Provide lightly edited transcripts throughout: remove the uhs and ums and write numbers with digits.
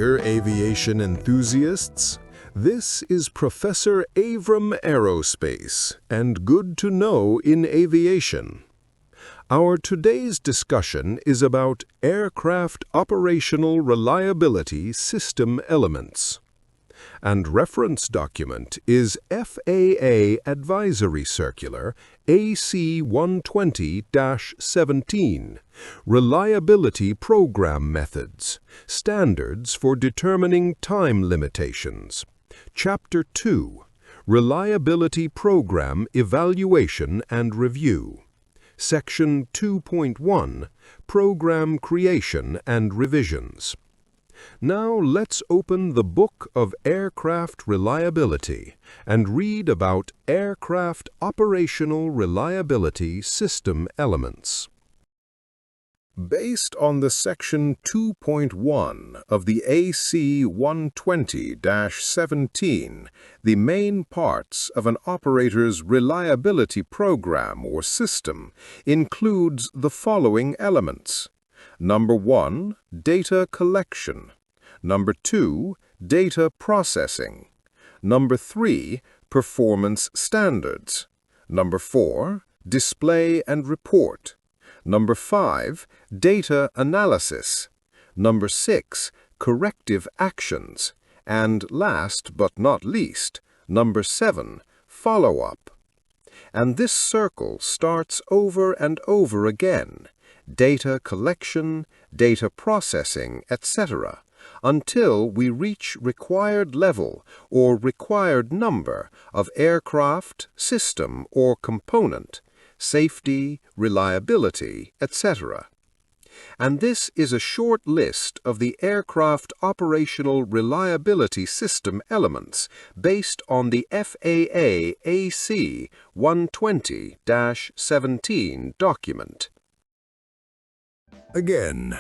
dear aviation enthusiasts. This is Professor Avram Aerospace, and good to know in aviation. Our today's discussion is about aircraft operational reliability system elements. And reference document is FAA Advisory Circular AC 120-17, Reliability Program Methods, Standards for Determining Time Limitations. Chapter 2, Reliability Program Evaluation and Review. Section 2.1, Program Creation and Revisions. Now let's open the Book of Aircraft Reliability and read about aircraft operational reliability system elements. Based on the Section 2.1 of the AC 120-17, the main parts of an operator's reliability program or system includes the following elements. Number 1, data collection. Number 2, data processing. Number 3, performance standards. Number 4, display and report. Number 5, data analysis. Number 6, corrective actions. And last but not least, number 7, follow-up. And this circle starts over and over again. Data collection, data processing, etc., until we reach required level or required number of aircraft, system, or component, safety, reliability, etc. And this is a short list of the aircraft operational reliability system elements based on the FAA AC 120-17 document. Again,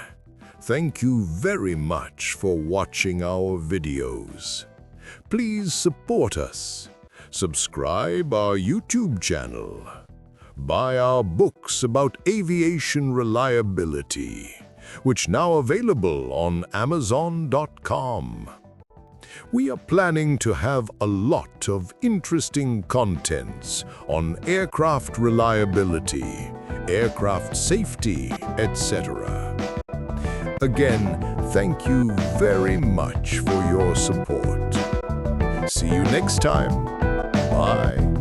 thank you very much for watching our videos. Please support us. Subscribe our YouTube channel. Buy our books about aviation reliability, which now available on Amazon.com. We are planning to have a lot of interesting contents on aircraft reliability, aircraft safety, etc. Again, thank you very much for your support. See you next time. Bye.